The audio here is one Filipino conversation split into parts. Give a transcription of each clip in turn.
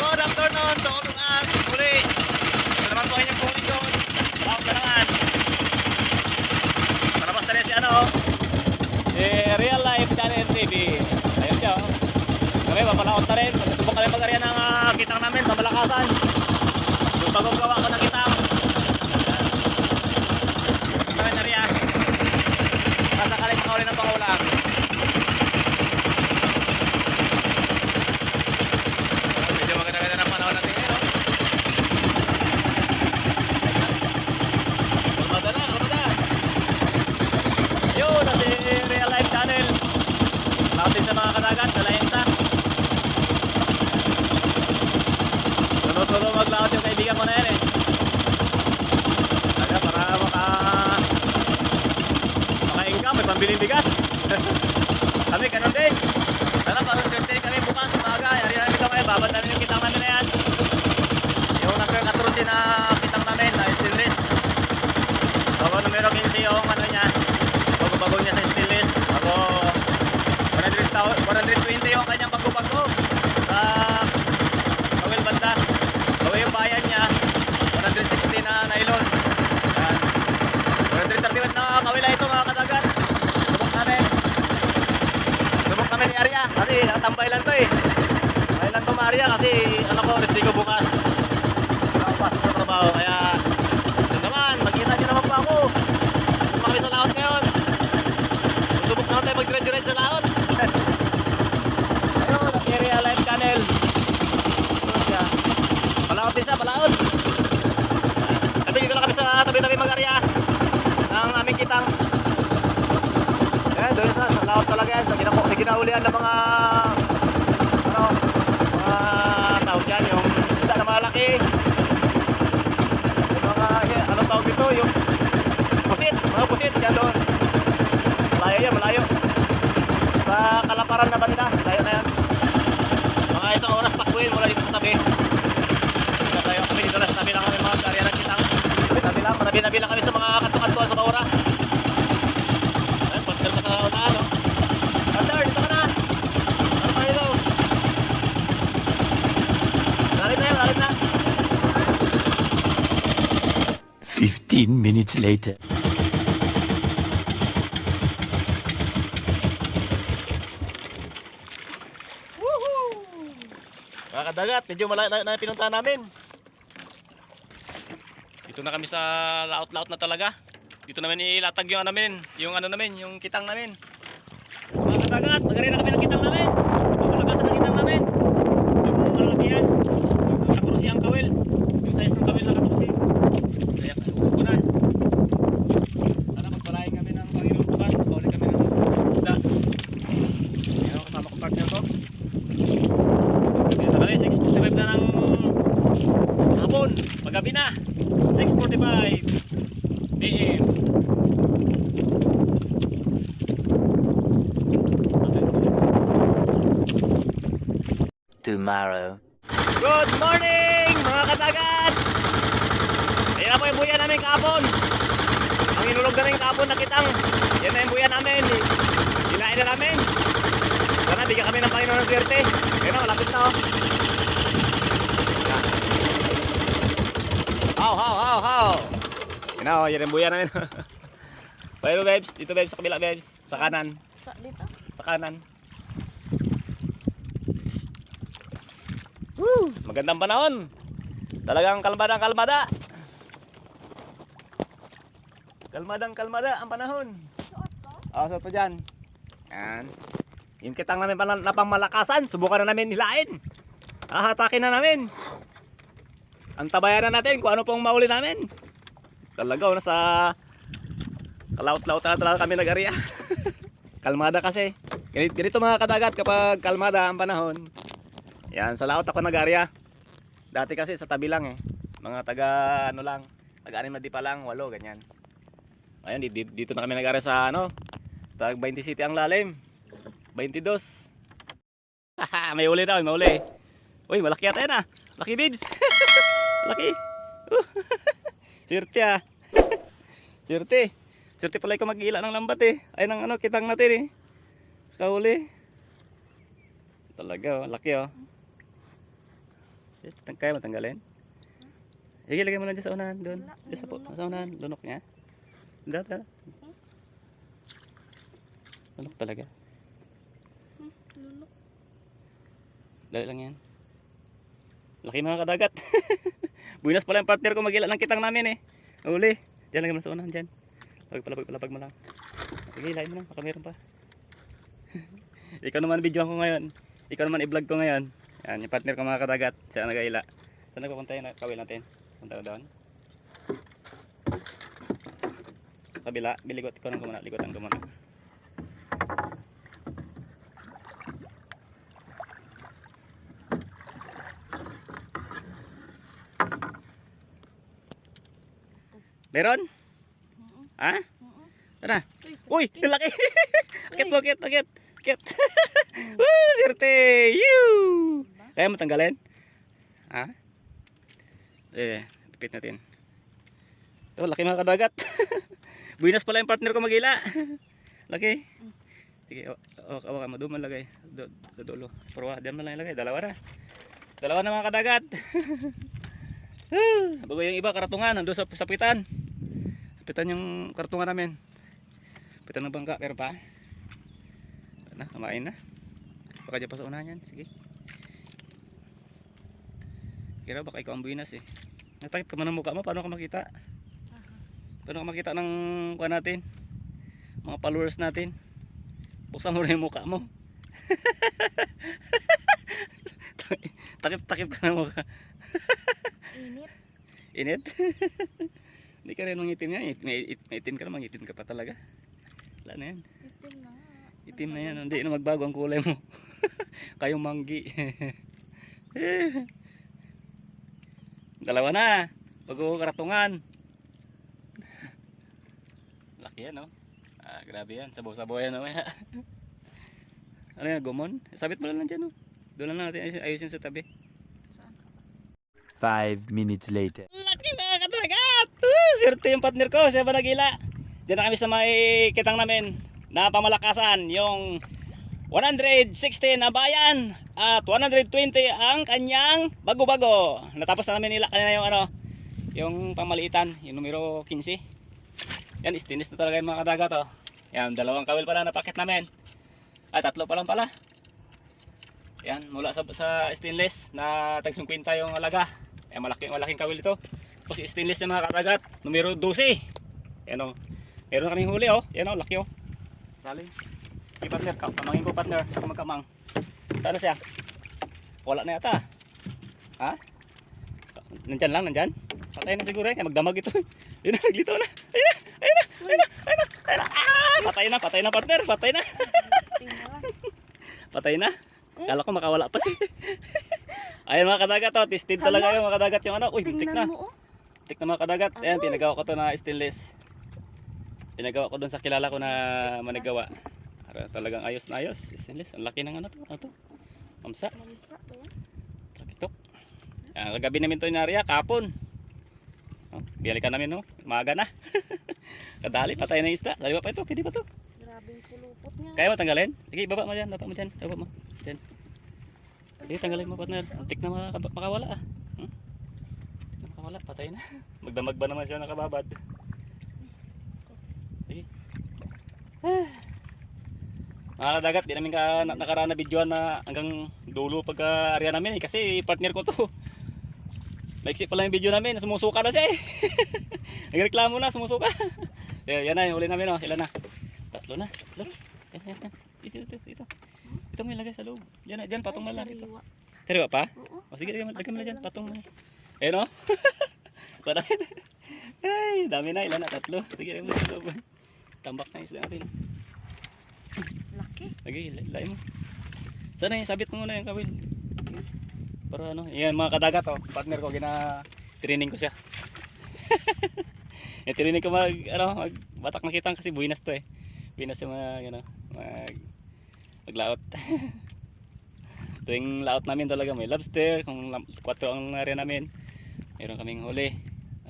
Good afternoon to all of us. Muli. Ito naman po inyong kulit doon. Bawang na naman. Palabas na rin si ano. Si Real Life Channel TV. Ayun siya. Kami, mapalaot na rin. Magsubok kami mag-arya ng kitang namin. Mamalakasan. Yung bagong gawa ko ng kitang. Kami na riyan. Kasakaling makawali ng pangulang. Medyo maganda-ganda ng panahon natin ngayon, no? Kalmada na, kalmada. Yun, na si Real Life Channel. Natin sa mga kadagat, sa Laensa. Sunod-sunod maglaot yung kaibigan mo na yan eh. Para maka-income, may pambiling bigas. Kami, ganun din. Sana parang swerte kami bukas, umaga. Yari namin ito ngayon, babad namin yung kitang namin na yan. Yung number 14 na kitang namin, na stainless. Bago numero 15 yung ano niya, bago niya sa stainless. Bago 120 yung kanyang bago-bago sa kawil banda. Bago yung bayan niya, 160 na nylon. Yan. 131 na kawila ito mga kadagat. Subok namin ni Arya kasi natambay lang to eh. May lang to Maria kasi anak ko resti ko bukas. Nakapasok sa trabaho kaya ito naman, magkita niyo naman po ako. Kung kami sa laot ngayon. Subok naman tayo mag-direct sa laot. Ayun, ang Real Life Channel. Palaot din siya, palaot. Sabi dito lang kami sa tabi-tabi mag-Arya ng aming kitang. Eh, doon sa laot talaga yan. Sa ginaulian ng mga ano, mga tawag dyan, yung isda na malaki. Yung mga, anong tawag dito, yung pusit, mga pusit, yan doon. Malayo yan, malayo. Sa Kalaparan na banda, malayo na yan. Mga isang oras pakuin mula dito sa tabi. Kaya kami dito lang sa tabi lang kami mga karya ng kitang. Tabi lang, manabi-nabi lang kami sa mga kantukan-tuan sa Baura. Ayun, pagkal ka sa unahan, no? Andar, dito ka na! Ano pa dito? Lalim na yan, lalim na! 15 minutes later. Mga kadagat, medyo malayo na pinuntahan namin. Dito na kami sa laot-laot na talaga. Dito namin ilatag yung ano namin, yung kitang namin. Mga kadagat, magari na kami ng kitang namin. Pagkalagasan ng kitang namin. Yung malalaki yan. Yung 14 ang kawil. Yung size ng kawil na 14. Kaya uwi ko na. Sana magpalain kami ng Panginoon bukas. Paulit kami ng isda. Yan ang kasama ko partner ko. Dito kami, 6:45 na ng hapon. Paggabi na. 6:45 PM. Tomorrow. Good morning mga kadagat! Ayan na po yung buya namin kahapon. Ang inulog namin kahapon na kitang. Yan na yung buya namin. Hinain na namin. Sana bigyan kami ng Panginoon ng swerte. Ayan na, malapit na oh. How. Yan na oh, yan yung buya namin. Pero babes, dito babes, sa kabila babes. Sa kanan. Dito? Sa kanan. Woo! Magandang panahon. Talagang kalmada. Kalmada ang panahon. Suot po dyan. Yan. Yung kitang namin na pangmalakasan, subukan na namin hilain. Hatakin na namin. Ang tabayan na natin kung ano pong mauli namin. Talaga, nasa kalaot-laot na talaga kami nag-arya. Kalmada kasi. Ganito mga kadagat kapag kalmada ang panahon. Yan, sa laot ako nag-arya. Dati kasi sa tabi lang eh. Mga taga ano lang, taga-anim na di pa lang, 8 ganyan. Ayun, dito na kami nag-arya sa ano, tag 20 city ang lalim. 22. May uli daw, may uli. Uy, malaki yata yan ah. Laki bibs. Laki. Sirte ah. Sirte pala ko mag-ila ng lambat eh. Ay ng ano, kitang natin eh. Kahuli. Talaga oh, laki oh. Kaya mo tanggalin? Sige, lagay mo lang dyan sa unahan. Doon. Wala, Dyan sa, lunok sa unahan. Lunok niya. Dada. Lunok talaga. Lunok. Dali lang yan. Laki mga kadagat. Buinas pala yung partner ko. Magila ng kitang namin eh. Uli. Diyan lagay mo sa unahan dyan. Pagpalapag mo lang. Sige, lain mo lang. Baka meron pa. Ikaw naman videoan ko ngayon. Ikaw naman i-vlog ko ngayon. Yan, yung partner ko mga kadagat. Siya nag-aila. Saan nagpapunta yung kawil natin? Punta ko doon. Kabila. Biligot ko ng kumuna. Ligot ang kumuna. Meron? Ha? Tara. Uy, yung laki. Akit mo, akit, akit. Akit. Woo, serte. Yoo. Kaya mo tanggalin? Ha? Tipit natin. Ito, laki mga kadagat. Buinas pala yung partner ko magila. Laki. Sige, awakan mo. Doon man lagay. Sa dulo. Purwa, diyan man lang ilagay. Dalawa na. Dalawa na mga kadagat. Bago yung iba karatungan. Nandun sa sapitan. Sapitan yung karatungan namin. Sapitan ng bangka. Pero pa. Na, kamain na. Baka dyan pa sa unahan yan. Sige. Kira baka ikaw ang buinas eh. Natakip ka man ang mukha mo. Paano ka makita? Paano ka makita ng kuha natin? Mga followers natin. Buksan mo rin yung mukha mo. Takip-takip ka ng mukha. Init. Init? Hindi ka rin mangitim yan. May itim ka na. Mangitim ka pa talaga. Wala na yan. Itim na nga. Itim na yan. Hindi na magbago ang kulay mo. Kayong manggi. Dalawa na. Bago karatungan. Laki yan, no? Grabe yan. Sabaw-sabaw yan, no? Ano yan, gumon? Sabit mo lang dyan, no? Doon lang natin ayusin sa tabi. 5 minutes later. Laki mga kadagat! Serte yung partner ko. Siya ba nagila? Diyan na kami sa may kitang namin na pamalakasan. Yung 116 na bayan at 120 ang kanyang bago-bago. Natapos na namin nila kanina yung ano, yung pamaliitan, yung numero 15. Yan, stainless na talaga yung mga kadagat, oh. Yan, dalawang kawil pala na pakit namin. Ay, tatlo pa lang pala. Yan, mula sa stainless na tag 50 yung alaga. Yan, malaking kawil ito. Tapos stainless yung mga kadagat, numero 12. Yan, oh. Meron kaming huli, oh. Yan, oh, laki, oh. Saling. Okay, partner, kamangin ko partner, ako magkamang. Saan na siya? Wala na yata. Ha? Nandyan lang, nandyan. Patay na siguro eh, magdamag ito. Yun na, naglito na. Ayun na, ayun na, ayun na, ayun na, ayun na. Ah, patay na partner, patay na. Patay na. Kala ko makawala pa siya. Ayun mga kadagat, oh, tested talaga yung mga kadagat yung ano. Uy, bitik na. Bitik na mga kadagat. Ayan, pinagawa ko to na stainless. Pinagawa ko dun sa kilala ko na manigawa. Talagang ayos na ayos. Stainless. Ang laki ng ano to. Ano to? Mamsa. Laki to. Kagabi namin to inariya. Kapon. Oh, biyalikan namin, no? Maaga na. Kadali. Patay na isda. Dali pa ito. Pwede pa to. Grabe yung pulupot niya. Kaya mo tanggalin? Sige, baba mo dyan. Baba mo dyan. Baba mo. Dyan. Sige, tanggalin mo partner. Antik na makawala ah. Makawala. Patay na. Magdamag ba naman siya nakababad? Sige. Mga kadagat, di namin nakaraan na videoan na hanggang dulo pagka area namin eh, kasi partner ko to. Maiksi pala yung video namin, sumusuka na siya eh. Nagreklamo na, sumusuka. So, yan na, yung huli namin, oh. Ilan na? Tatlo na. Tatlo. Yan. Ito. Ito mo ilagay sa loob. Diyan, patong mo lang dito. Sariwa pa? O sige, lagyan mo na dyan, patong mo. Ayun, oh. Parang, ay, dami na, ilan na? Tatlo. Sige, lagyan mo sa loob. Tambak na isla natin. Laki. Lagi, lain mo. Sana yung sabit mo muna yung kawil. Para ano, yan mga kadagat, oh. Partner ko, training ko siya. Yung training ko batak na kitang kasi buinas to eh. Buinas yung maglaot. Tuwing laot namin talaga may lobster, kung 4 ang area namin, meron kaming huli.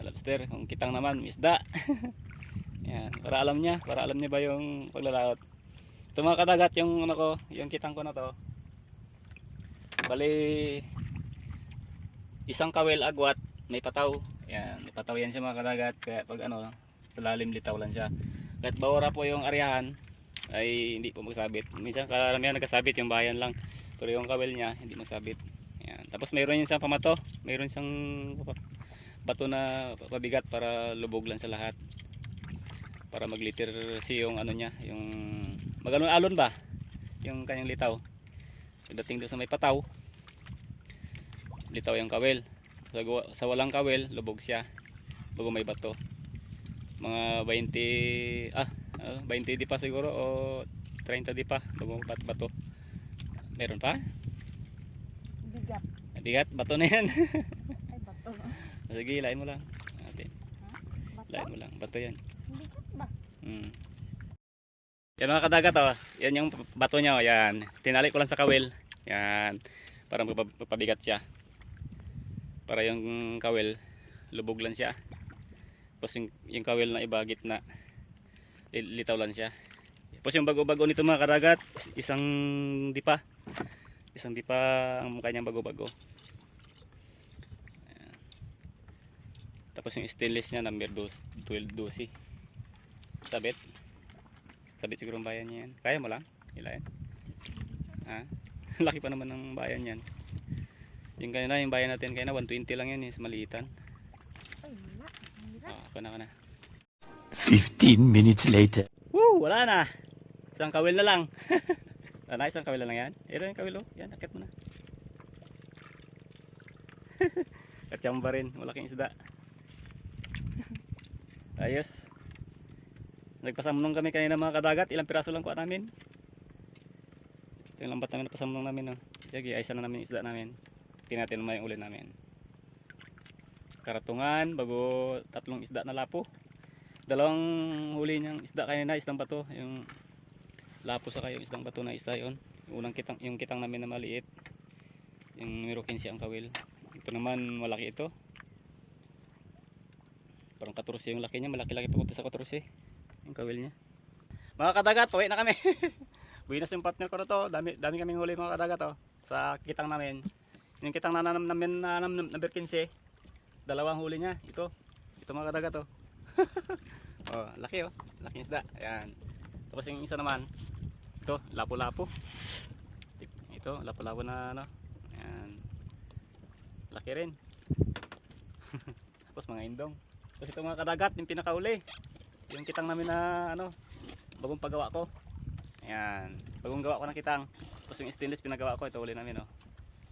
Lobster, kung kitang naman, isda. Yan, para alam niya ba yung paglalaot. Ito mga kadagat yung yung kitang ko na to. Bali isang kawel agwat, may pataw. Yan, may pataw yan siya mga kadagat. Kaya pag ano, sa lalim litaw lang siya. Kahit bawara po yung aryahan, ay hindi po magsabit. Minsan karamihan nagkasabit yung bayan lang. Pero yung kawel niya, hindi magsabit. Yan. Tapos mayroon yung siyang pamato. Mayroon siyang bato na pabigat para lubog lang sa lahat. Para magliter si yung ano niya, yung maganon alon ba? Yung kanyang litaw. Pagdating doon sa may pataw, litaw yung kawel. Sa walang kawel, lubog siya. Bago may bato. Mga 20 di pa siguro o 30 di pa bago bato. Meron pa? Bigat. Bigat, bato na yan. Ay, bato. Sige, lain mo lang. Ate, Bato? lain mo lang. Bato yan. Bigat ba? Yan mga kadagat oh. Yan yung bato niya oh. Yan. Tinali ko lang sa kawel. Yan. Para magpabigat siya. Para yung kawel lubog lang siya. Tapos yung kawel na iba gitna litaw lang siya. Tapos yung bago-bago nito mga kadagat, isang dipa. Isang dipa ang kanyang bago-bago. Tapos yung stainless niya number 12 sabit siguro ang bayan niya yan. Kaya mo lang ilayan ha? Laki pa naman ng bayan yan. Yung kanina yung bayan natin kanina 120 lang yan sa maliitan. Ay, wala. Ang hirap. Kana 15 minutes later. woo, wala na, isang kawil na lang. Isang kawil na lang yan. Ito yung kawil oh. Yan, akit mo na. Katsamba rin, malaking isda. Ayos. Nagpasamnong kami kanina mga kadagat. Ilang piraso lang kuha namin. Ito yung lambat namin na pasamnong namin. Oh. Sige, ayos na namin isda namin. Tingnan natin naman yung uli namin. Karatungan, bago 3 isda na lapo. 2 huli niyang isda kanina, isdang bato. Yung lapo sa kayo, isdang bato na isa yun. Yung kitang namin na maliit. Yung meron 15 ang kawil. Ito naman malaki ito. Parang 14 yung laki niya, malaki-laki pa kunti sa 14 yung kawil niya. Mga kadagat, pauwi na kami. Buinas yung partner ko na to. Dami kaming huli mga kadagat oh, sa kitang namin. Yung kitang nanam namin na number 15, 2 huli niya. Ito mga kadagat oh. Oh, laki oh, laking isda. Ayan. Tapos yung isa naman, ito, lapo-lapo. Ito, lapo-lapo na ano. Ayan. Laki rin. Tapos mga indong. Tapos ito mga kadagat, yung pinakauli. Yung kitang namin na ano, bagong paggawa ko. Ayan, bagong gawa ko ng kitang. Tapos yung stainless pinagawa ko, ito uli namin oh.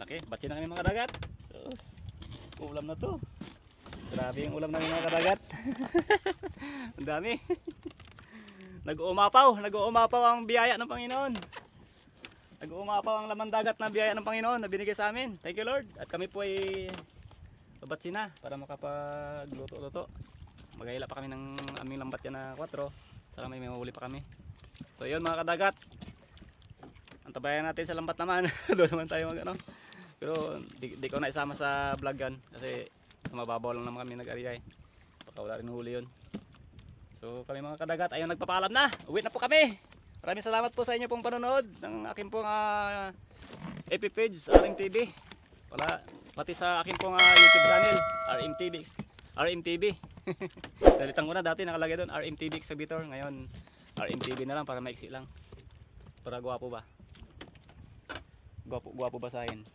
Laki, batsi na kami mga kadagat. Sus, ulam na to. Grabe yung ulam namin mga kadagat. Ang dami. Nag-uumapaw ang biyaya ng Panginoon. Nag-uumapaw ang laman dagat na biyaya ng Panginoon na binigay sa amin. Thank you Lord. At kami po ay babatsi na para makapagluto-luto. Maghahila pa kami ng aming lambat yan na 4. Saka may mahuli pa kami. So yun mga kadagat. Antabayan natin sa lambat naman. Doon naman tayo mag ano. Pero di ko na isama sa vlog yan. Kasi sa mababaw lang naman kami nag-ariyay. Baka wala rin huli yun. So kami mga kadagat, ayun nagpapaalam na. Uwi na po kami. Maraming salamat po sa inyo pong panonood ng aking pong FB page, RMTV. Pati sa aking pong YouTube channel, RMTV. Dalitan ko na, dati nakalagay doon RMTV Exhibitor. Ngayon RMTV na lang para maiksi lang. Para gwapo ba? Gwapo basahin.